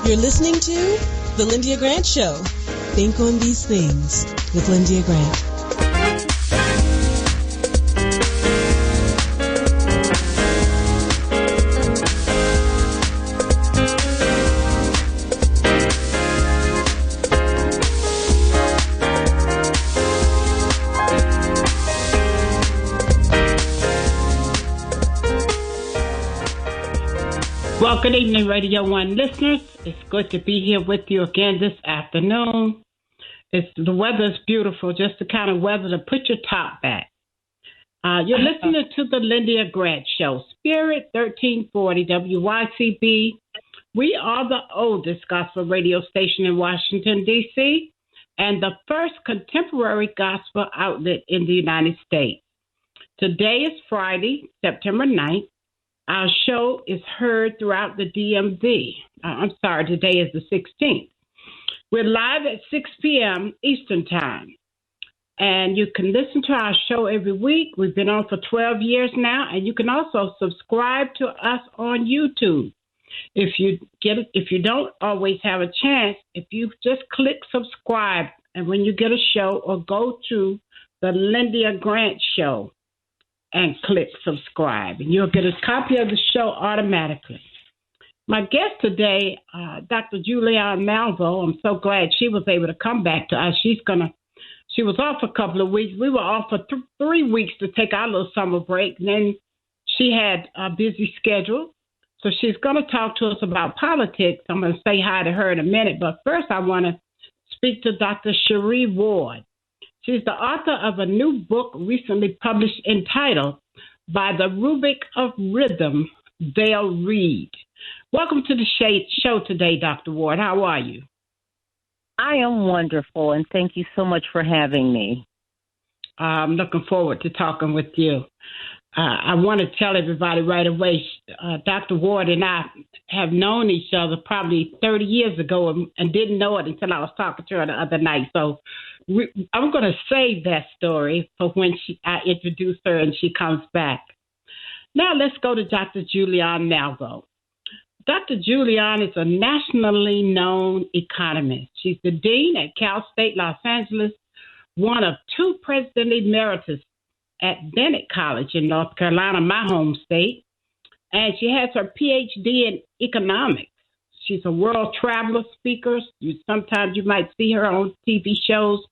You're listening to The Lyndia Grant Show. Think on these things with Lyndia Grant. Well, good evening, Radio 1 listeners. It's good to be here with you again this afternoon. The weather's beautiful, just the kind of weather to put your top back. You're listening to the Lyndia Grant Show, Spirit 1340 WYCB. We are the oldest gospel radio station in Washington, D.C., and the first contemporary gospel outlet in the United States. Today is Friday, September 9th. Our show is heard throughout the DMV. Today is the 16th. We're live at 6 p.m. Eastern Time. And you can listen to our show every week. We've been on for 12 years now. And you can also subscribe to us on YouTube. If you don't always have a chance, if you just click subscribe, and when you get a show, or go to the Lyndia Grant Show and click subscribe, and you'll get a copy of the show automatically. My guest today, Dr. Julianne Malvo, I'm so glad she was able to come back to us. She was off a couple of weeks. We were off for 3 weeks to take our little summer break, and then she had a busy schedule. So she's going to talk to us about politics. I'm going to say hi to her in a minute, but first I want to speak to Dr. Cherie Ward. She's the author of a new book recently published entitled By the Rubric of Rhythm, They'll Read. Welcome to the show today, Dr. Ward. How are you? I am wonderful, and thank you so much for having me. I'm looking forward to talking with you. I want to tell everybody right away, Dr. Ward and I have known each other probably 30 years ago and didn't know it until I was talking to her the other night. So I'm going to save that story for when I introduce her and she comes back. Now let's go to Dr. Julianne Malvo. Dr. Julianne is a nationally known economist. She's the dean at Cal State Los Angeles, one of 2 president emeritus at Bennett College in North Carolina, my home state. And she has her PhD in economics. She's a world traveler, speaker. Sometimes you might see her on TV shows.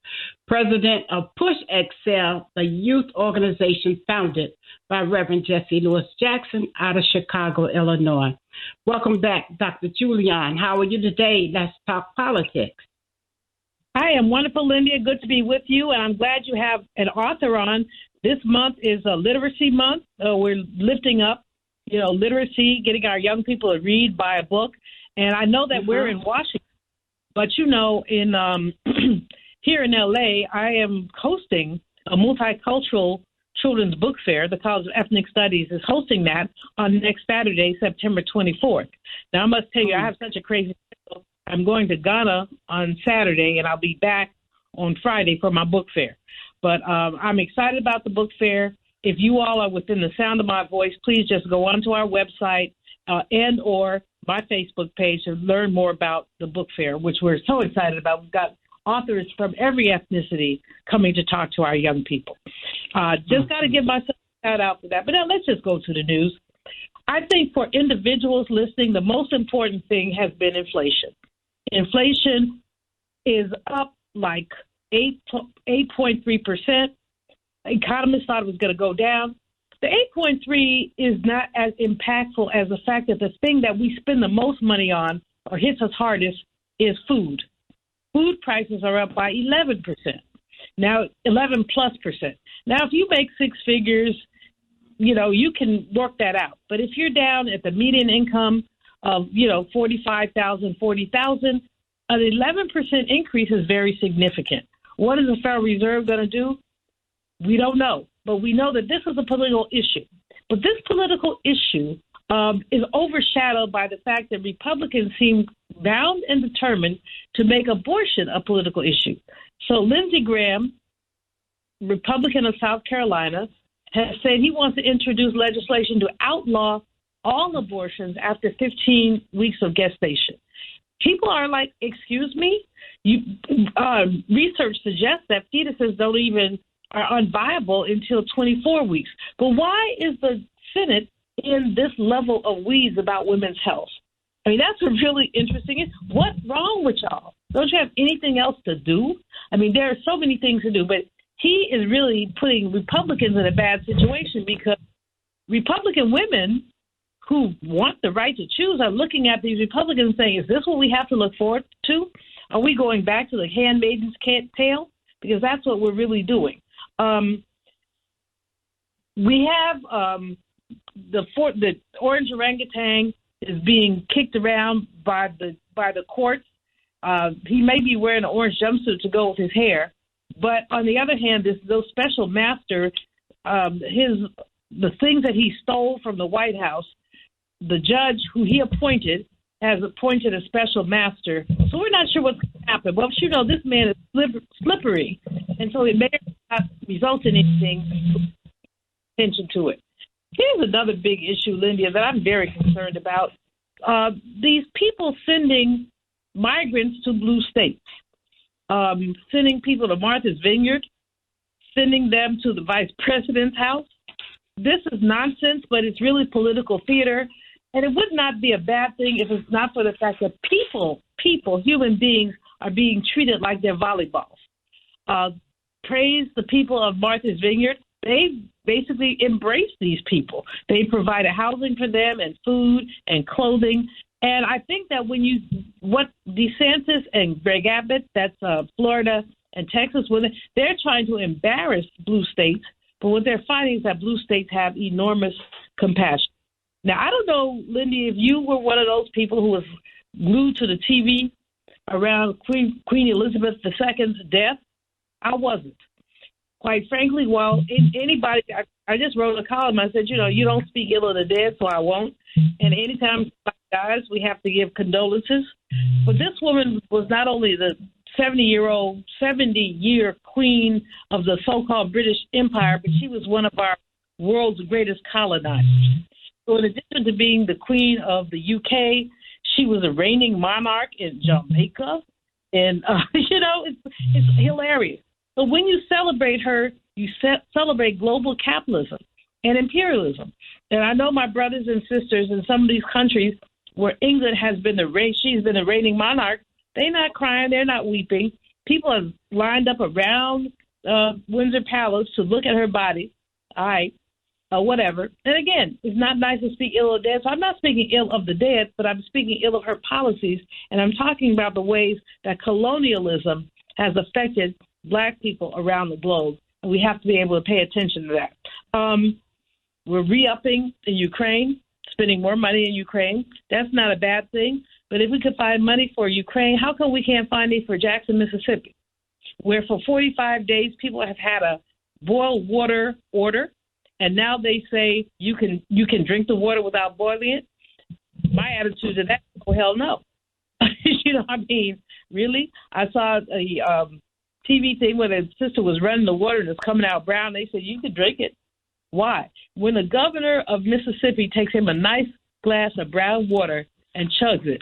President of Push Excel, the youth organization founded by Reverend Jesse Lewis Jackson out of Chicago, Illinois. Welcome back, Dr. Julianne. How are you today? Let's talk politics. Hi, I'm wonderful, Lyndia. Good to be with you, and I'm glad you have an author on. This month is a literacy month. We're lifting up, literacy, getting our young people to read, buy a book. And I know that we're in Washington, but in here in L.A., I am hosting a multicultural children's book fair. The College of Ethnic Studies is hosting that on next Saturday, September 24th. Now, I must tell you, I have such a crazy schedule. I'm going to Ghana on Saturday, and I'll be back on Friday for my book fair. But I'm excited about the book fair. If you all are within the sound of my voice, please just go onto our website and or my Facebook page to learn more about the book fair, which we're so excited about. We've got authors from every ethnicity coming to talk to our young people. Just got to give myself a shout out for that. But now let's just go to the news. I think for individuals listening, the most important thing has been inflation. Inflation is up like 8.3%. Economists thought it was going to go down. The 8.3 is not as impactful as the fact that the thing that we spend the most money on or hits us hardest is food. Food prices are up by 11%. Now, 11 plus percent. Now, if you make 6 figures, you can work that out. But if you're down at the median income of, $45,000, $40,000, an 11% increase is very significant. What is the Federal Reserve going to do? We don't know. But we know that this is a political issue. But this political issue is overshadowed by the fact that Republicans seem bound and determined to make abortion a political issue. So Lindsey Graham, Republican of South Carolina, has said he wants to introduce legislation to outlaw all abortions after 15 weeks of gestation. people are like, excuse me? Research suggests that fetuses are unviable until 24 weeks. But why is the Senate in this level of weeds about women's health? I mean, that's what really interesting is. What's wrong with y'all? Don't you have anything else to do? I mean, there are so many things to do, but he is really putting Republicans in a bad situation because Republican women who want the right to choose are looking at these Republicans saying, is this what we have to look forward to? Are we going back to the handmaid's tale? Because that's what we're really doing. We have the orange orangutan is being kicked around by the courts. He may be wearing an orange jumpsuit to go with his hair, but on the other hand, those special master, the things that he stole from the White House, the judge who he appointed has appointed a special master. So we're not sure what's going to happen. But this man is slippery, and so it may not result in anything. Attention to it. Here's another big issue, Lyndia, that I'm very concerned about. These people sending migrants to blue states, sending people to Martha's Vineyard, sending them to the vice president's house. This is nonsense, but it's really political theater. And it would not be a bad thing if it's not for the fact that people, human beings, are being treated like they're volleyballs. Praise the people of Martha's Vineyard. They basically embrace these people. They provide housing for them and food and clothing. And I think that what DeSantis and Greg Abbott, that's Florida and Texas, they're trying to embarrass blue states. But what they're finding is that blue states have enormous compassion. Now, I don't know, Lindy, if you were one of those people who was glued to the TV around Queen Elizabeth II's death. I wasn't. Quite frankly, anybody, I just wrote a column. I said, you don't speak ill of the dead, so I won't. And anytime somebody dies, we have to give condolences. But this woman was not only the 70-year queen of the so-called British Empire, but she was one of our world's greatest colonizers. So in addition to being the queen of the UK, she was a reigning monarch in Jamaica. And, it's hilarious. So when you celebrate her, you celebrate global capitalism and imperialism. And I know my brothers and sisters in some of these countries where England has been she's been the reigning monarch. They're not crying. They're not weeping. People have lined up around Windsor Palace to look at her body. All right. Whatever. And again, it's not nice to speak ill of the dead. So I'm not speaking ill of the dead, but I'm speaking ill of her policies. And I'm talking about the ways that colonialism has affected Black people around the globe. And we have to be able to pay attention to that. We're re-upping in Ukraine, spending more money in Ukraine. That's not a bad thing. But if we could find money for Ukraine, how come we can't find it for Jackson, Mississippi, where for 45 days people have had a boil water order, and now they say you can drink the water without boiling it? My attitude to that, oh, hell no. Really? I saw a TV thing where the sister was running the water and it's coming out brown. They said you could drink it. Why? When the governor of Mississippi takes him a nice glass of brown water and chugs it,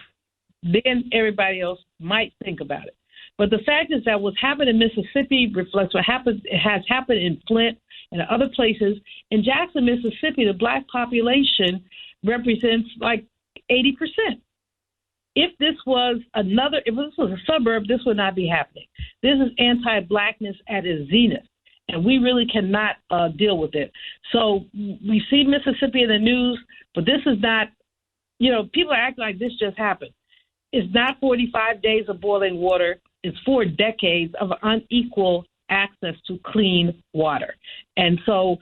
then everybody else might think about it. But the fact is that what's happened in Mississippi reflects what has happened in Flint and other places. In Jackson, Mississippi, the Black population represents like 80%. If this was a suburb, this would not be happening. This is anti-Blackness at its zenith, and we really cannot deal with it. So we see Mississippi in the news, but this is not, people are acting like this just happened. It's not 45 days of boiling water. It's 4 decades of unequal access to clean water. And so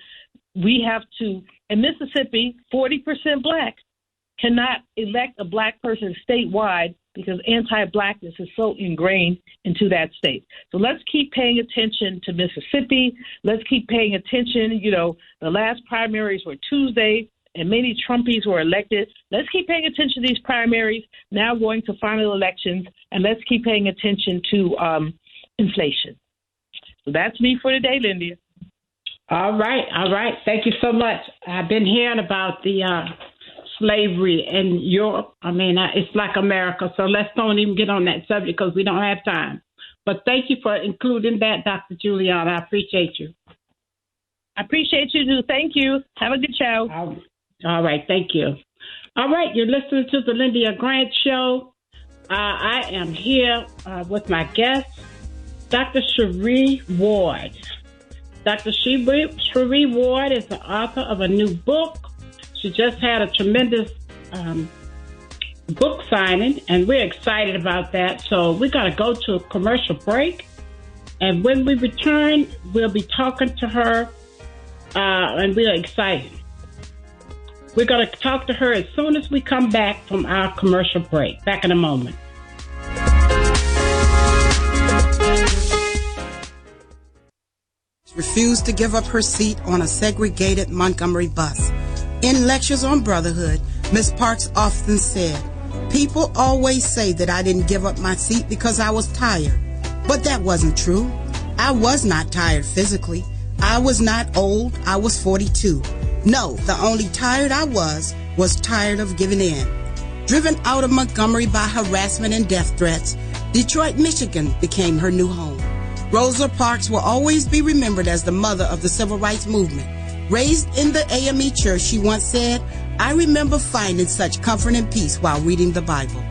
we have to, in Mississippi, 40% Black cannot elect a Black person latewide because anti-Blackness is so ingrained into that state. So let's keep paying attention to Mississippi. Let's keep paying attention. The last primaries were Tuesday, and many Trumpies were elected. Let's keep paying attention to these primaries, now going to final elections, and let's keep paying attention to inflation. So that's me for today, Lyndia. All right. Thank you so much. I've been hearing about the slavery in Europe. I mean, it's like America. So let's don't even get on that subject because we don't have time. But thank you for including that, Dr. Juliana. I appreciate you. I appreciate you, too. Thank you. Have a good show. All right. Thank you. All right. You're listening to the Lyndia Grant Show. I am here with my guest, Dr. Cherie Ward. Dr. Cherie Ward is the author of a new book. She just had a tremendous book signing, and we're excited about that. So we're going to go to a commercial break. And when we return, we'll be talking to her, and we're excited. We're going to talk to her as soon as we come back from our commercial break. Back in a moment. Refused to give up her seat on a segregated Montgomery bus. In lectures on brotherhood, Ms. Parks often said, "People always say that I didn't give up my seat because I was tired." But that wasn't true. I was not tired physically. I was not old. I was 42. No, the only tired I was tired of giving in. Driven out of Montgomery by harassment and death threats, Detroit, Michigan became her new home. Rosa Parks will always be remembered as the mother of the civil rights movement. Raised in the AME church, she once said, "I remember finding such comfort and peace while reading the Bible."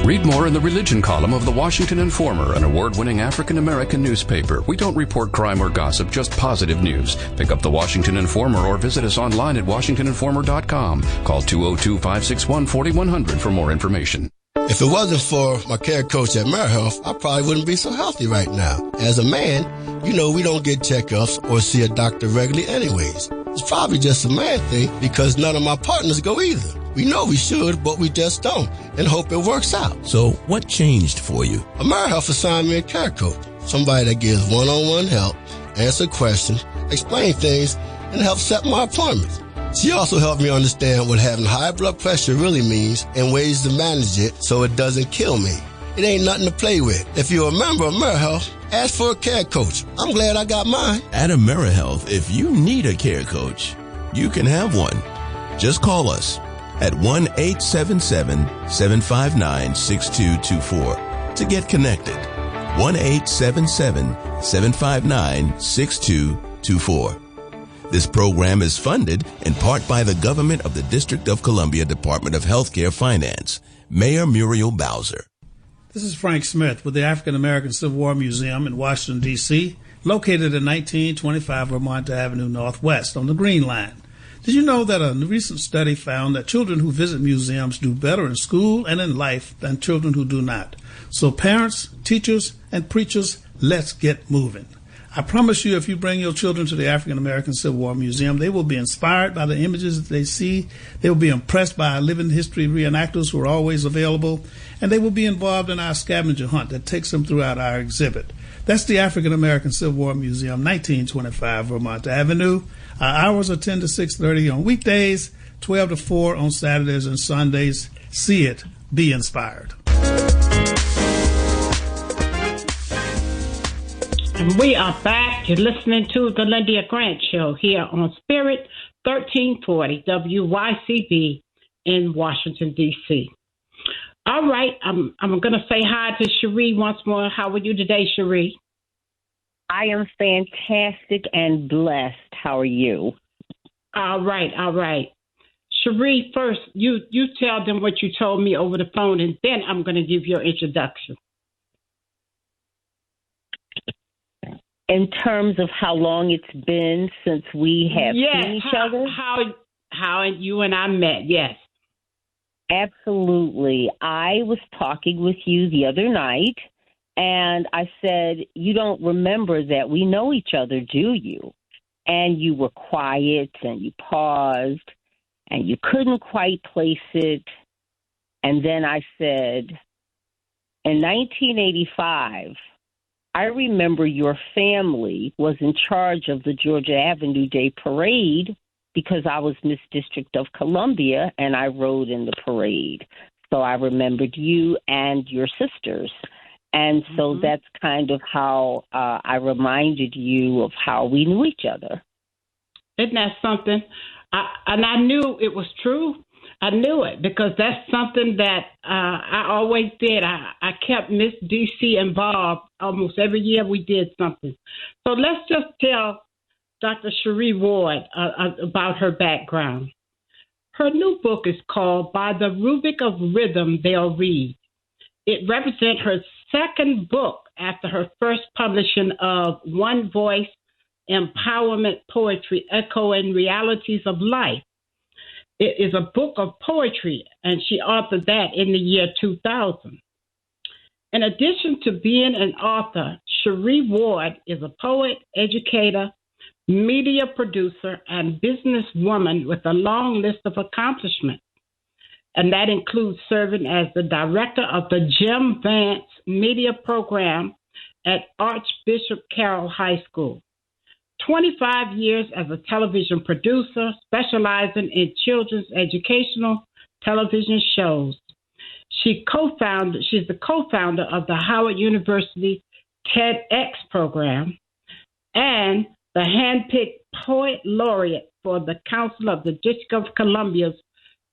Read more in the religion column of the Washington Informer, an award-winning African-American newspaper. We don't report crime or gossip, just positive news. Pick up the Washington Informer or visit us online at washingtoninformer.com. Call 202-561-4100 for more information. If it wasn't for my care coach at AmeriHealth, I probably wouldn't be so healthy right now. As a man, we don't get checkups or see a doctor regularly anyways. It's probably just a man thing because none of my partners go either. We know we should, but we just don't, and hope it works out. So what changed for you? AmeriHealth assigned me a care coach, somebody that gives one-on-one help, answer questions, explain things, and help set my appointments. She also helped me understand what having high blood pressure really means and ways to manage it so it doesn't kill me. It ain't nothing to play with. If you're a member of AmeriHealth, ask for a care coach. I'm glad I got mine. At AmeriHealth, if you need a care coach, you can have one. Just call us at 1-877-759-6224 to get connected. 1-877-759-6224. This program is funded in part by the government of the District of Columbia Department of Healthcare Finance. Mayor Muriel Bowser. This is Frank Smith with the African American Civil War Museum in Washington, D.C., located at 1925 Vermont Avenue Northwest on the Green Line. Did you know that a recent study found that children who visit museums do better in school and in life than children who do not? So parents, teachers, and preachers, let's get moving. I promise you, if you bring your children to the African American Civil War Museum, they will be inspired by the images that they see. They will be impressed by our living history reenactors who are always available, and they will be involved in our scavenger hunt that takes them throughout our exhibit. That's the African American Civil War Museum, 1925 Vermont Avenue. Our hours are 10 to 6:30 on weekdays, 12 to 4 on Saturdays and Sundays. See it. Be inspired. And we are back. You're listening to the Lyndia Grant Show here on Spirit 1340 WYCB in Washington, D.C. All right. I'm going to say hi to Cherie once more. How are you today, Cherie? I am fantastic and blessed. How are you? All right. Cherie, first, you tell them what you told me over the phone, and then I'm going to give your introduction. In terms of how long it's been since we have seen each other? How you and I met, yes. Absolutely. I was talking with you the other night, and I said, you don't remember that we know each other, do you? And you were quiet, and you paused, and you couldn't quite place it. And then I said, in 1985, I remember your family was in charge of the Georgia Avenue Day Parade because I was Miss District of Columbia and I rode in the parade. So I remembered you and your sisters. And so that's kind of how I reminded you of how we knew each other. Isn't that something? And I knew it was true. I knew it because that's something that I always did. I kept Miss DC involved almost every year we did something. So let's just tell Dr. Cherie Ward about her background. Her new book is called By the Rubric of Rhythm They'll Read. It represents her second book after her first publishing of One Voice, Empowerment Poetry, Echoing Realities of Life. It is a book of poetry, and she authored that in the year 2000. In addition to being an author, Cherie Ward is a poet, educator, media producer, and businesswoman with a long list of accomplishments. And that includes serving as the director of the Jim Vance Media Program at Archbishop Carroll High School. 25 years as a television producer, specializing in children's educational television shows. She's the co-founder of the Howard University TEDx program and the handpicked poet laureate for the Council of the District of Columbia's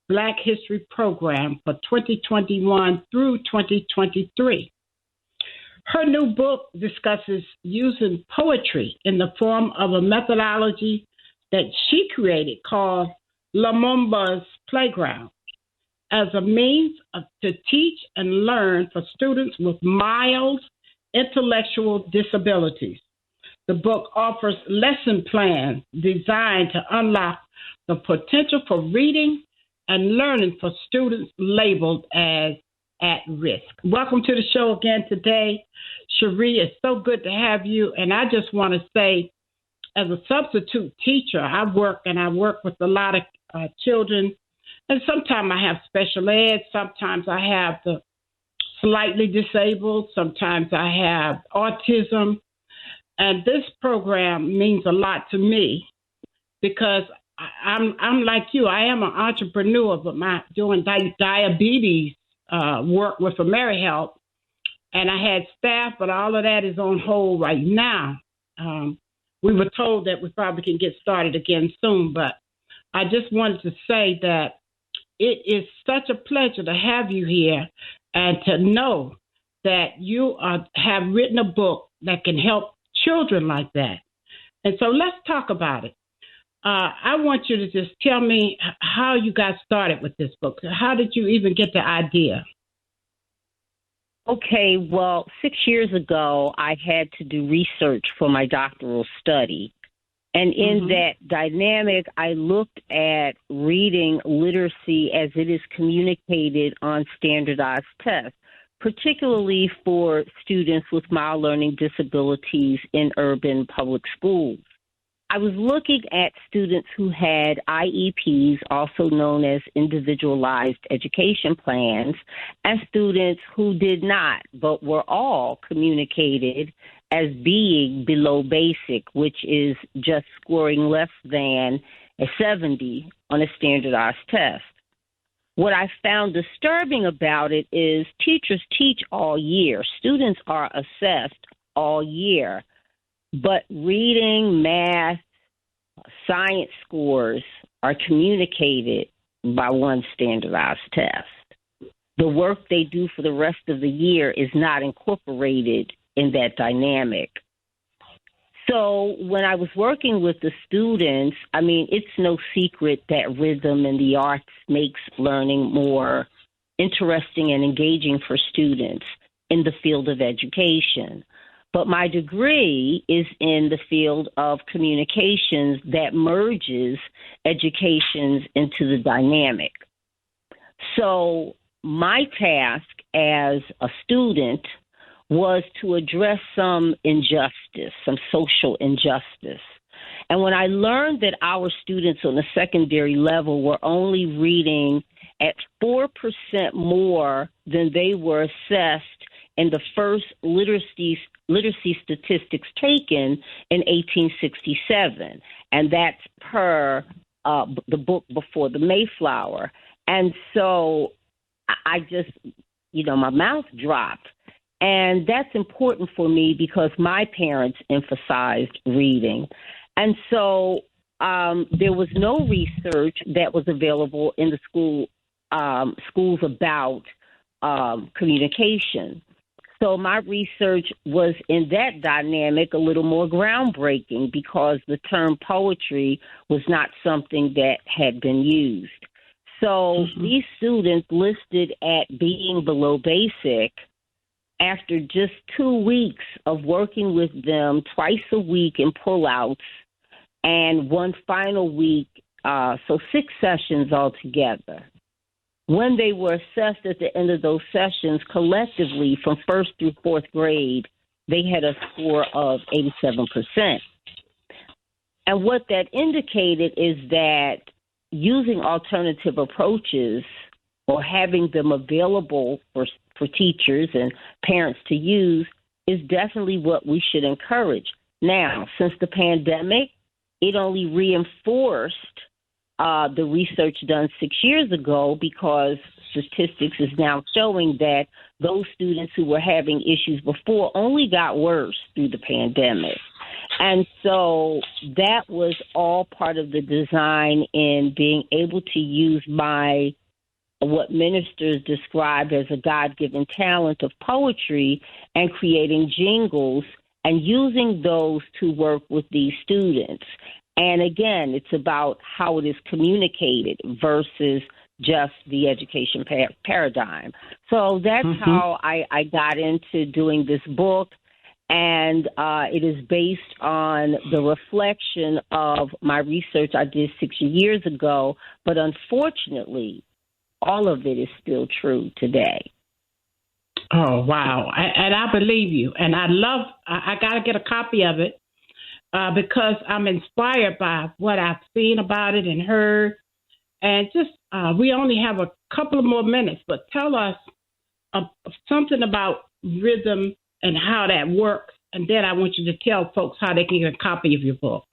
Black History Program for 2021 through 2023. Her new book discusses using poetry in the form of a methodology that she created called Lumumba's Playground as a means to teach and learn for students with mild intellectual disabilities. The book offers lesson plans designed to unlock the potential for reading and learning for students labeled as at risk. Welcome to the show again today. Cherie, it's so good to have you. And I just want to say, as a substitute teacher, I work with a lot of children. And sometimes I have special ed. Sometimes I have the slightly disabled. Sometimes I have autism. And this program means a lot to me because I'm like you. I am an entrepreneur, but doing diabetes work with AmeriHealth, and I had staff, but all of that is on hold right now. We were told that we probably can get started again soon, but I just wanted to say that it is such a pleasure to have you here and to know that you have written a book that can help children like that. And so let's talk about it. I want you to just tell me how you got started with this book. How did you even get the idea? Okay, well, 6 years ago, I had to do research for my doctoral study. And in that dynamic, I looked at reading literacy as it is communicated on standardized tests, particularly for students with mild learning disabilities in urban public schools. I was looking at students who had IEPs, also known as individualized education plans, and students who did not, but were all communicated as being below basic, which is just scoring less than a 70 on a standardized test. What I found disturbing about it is teachers teach all year. Students are assessed all year. But reading, math, science scores are communicated by one standardized test. The work they do for the rest of the year is not incorporated in that dynamic. So when I was working with the students, I mean, it's no secret that rhythm and the arts makes learning more interesting and engaging for students in the field of education. But my degree is in the field of communications that merges educations into the dynamic. So my task as a student was to address some injustice, some social injustice. And when I learned that our students on the secondary level were only reading at 4% more than they were assessed in the first literacy statistics taken in 1867, and that's per the book Before the Mayflower. And so I just, my mouth dropped. And that's important for me because my parents emphasized reading. And so there was no research that was available in the schools about communication. So my research was in that dynamic a little more groundbreaking because the term poetry was not something that had been used. So these students listed at being below basic after just 2 weeks of working with them twice a week in pullouts and one final week, so 6 sessions altogether. When they were assessed at the end of those sessions, collectively from 1st through 4th grade, they had a score of 87%. And what that indicated is that using alternative approaches or having them available for teachers and parents to use is definitely what we should encourage. Now, since the pandemic, it only reinforced the research done 6 years ago because statistics is now showing that those students who were having issues before only got worse through the pandemic. And so that was all part of the design in being able to use what ministers describe as a God-given talent of poetry and creating jingles and using those to work with these students. And again, it's about how it is communicated versus just the education paradigm. So that's how I got into doing this book. And it is based on the reflection of my research I did 6 years ago. But unfortunately, all of it is still true today. Oh, wow. And I believe you. And I got to get a copy of it. Because I'm inspired by what I've seen about it and heard. And just, we only have a couple of more minutes, but tell us something about rhythm and how that works. And then I want you to tell folks how they can get a copy of your book.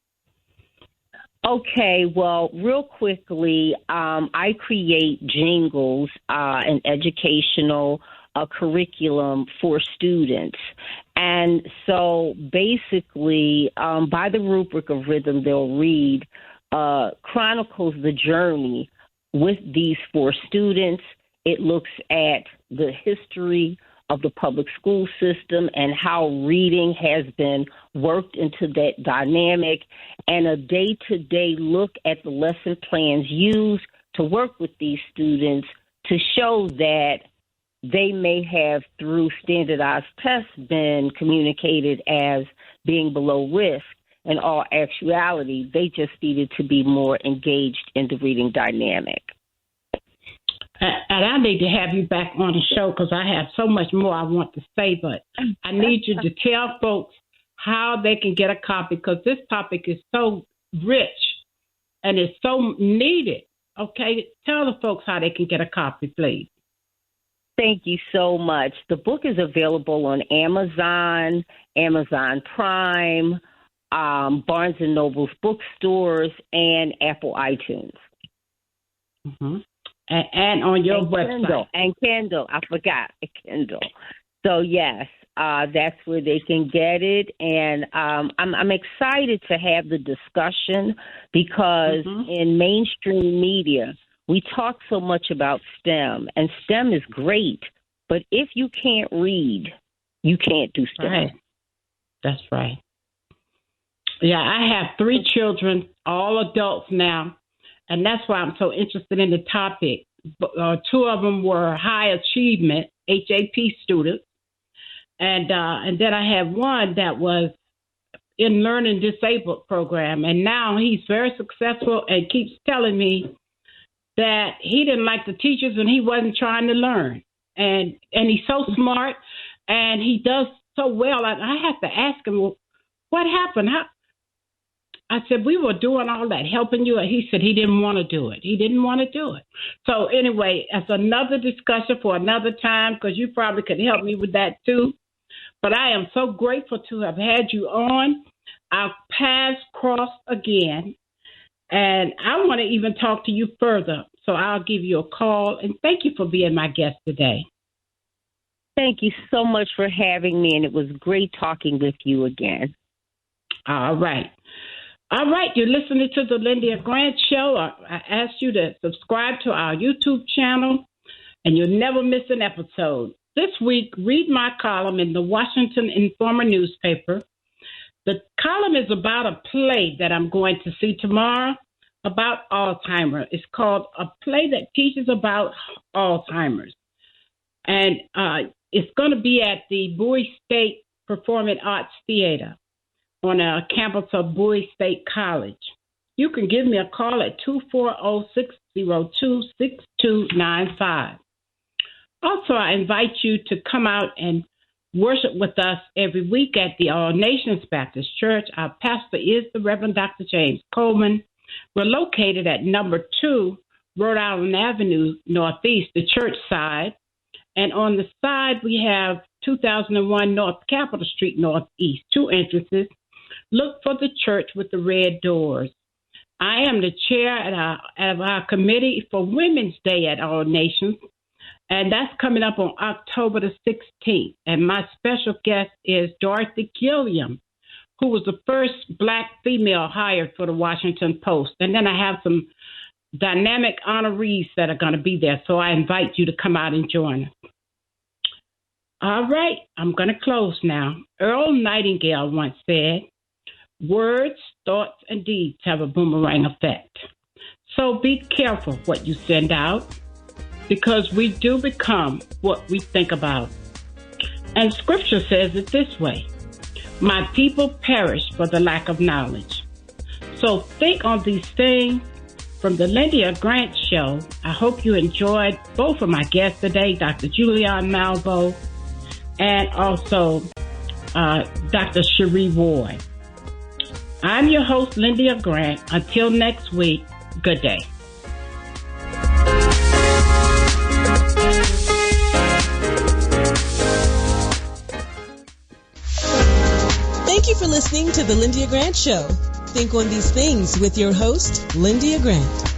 Okay, well, real quickly, I create jingles and educational curriculum for students. And so basically, by the rubric of rhythm, they'll read chronicles the journey with these 4 students. It looks at the history of the public school system and how reading has been worked into that dynamic, and a day-to-day look at the lesson plans used to work with these students to show that they may have, through standardized tests, been communicated as being below risk. In all actuality, they just needed to be more engaged in the reading dynamic. And I need to have you back on the show because I have so much more I want to say, but I need you to tell folks how they can get a copy because this topic is so rich and it's so needed. Okay, tell the folks how they can get a copy, please. Thank you so much. The book is available on Amazon, Amazon Prime, Barnes & Noble's bookstores, and Apple iTunes. And on your website. Kindle. I forgot. Kindle. So, yes, that's where they can get it. And I'm excited to have the discussion because in mainstream media, we talk so much about STEM, and STEM is great, but if you can't read, you can't do STEM. Right. That's right. Yeah, I have 3 children, all adults now, and that's why I'm so interested in the topic. 2 of them were high achievement, HAP students, and then I have one that was in learning disabled program, and now he's very successful and keeps telling me that he didn't like the teachers and he wasn't trying to learn. And he's so smart and he does so well. I have to ask him, well, what happened? I said, we were doing all that, helping you. And he said he didn't want to do it. He didn't want to do it. So anyway, that's another discussion for another time because you probably could help me with that too. But I am so grateful to have had you on. Our paths crossed again. And I want to even talk to you further. So I'll give you a call. And thank you for being my guest today. Thank you so much for having me. And it was great talking with you again. All right. All right, you're listening to the Lyndia Grant Show. I ask you to subscribe to our YouTube channel, and you'll never miss an episode. This week, read my column in the Washington Informer newspaper. The column is about a play that I'm going to see tomorrow about Alzheimer's. It's called A Play That Teaches About Alzheimer's. And it's going to be at the Bowie State Performing Arts Theater on a campus of Bowie State College. You can give me a call at 240-602-6295. Also, I invite you to come out and worship with us every week at the All Nations Baptist Church. Our pastor is the Reverend Dr. James Coleman. We're located at number 2 Rhode Island Avenue Northeast, the church side. And on the side, we have 2001 North Capitol Street Northeast, 2 entrances. Look for the church with the red doors. I am the chair of our committee for Women's Day at All Nations, and that's coming up on October the 16th. And my special guest is Dorothy Gilliam, who was the first Black female hired for the Washington Post. And then I have some dynamic honorees that are going to be there, so I invite you to come out and join us. All right, I'm going to close now. Earl Nightingale once said, "Words, thoughts, and deeds have a boomerang effect. So be careful what you send out, because we do become what we think about." And Scripture says it this way, "My people perish for the lack of knowledge." So think on these things. From the Lyndia Grant Show, I hope you enjoyed both of my guests today, Dr. Julianne Malvo and also Dr. Cherie Ward. I'm your host, Lyndia Grant. Until next week, good day. Thank you for listening to the Lyndia Grant Show. Think on these things with your host, Lyndia Grant.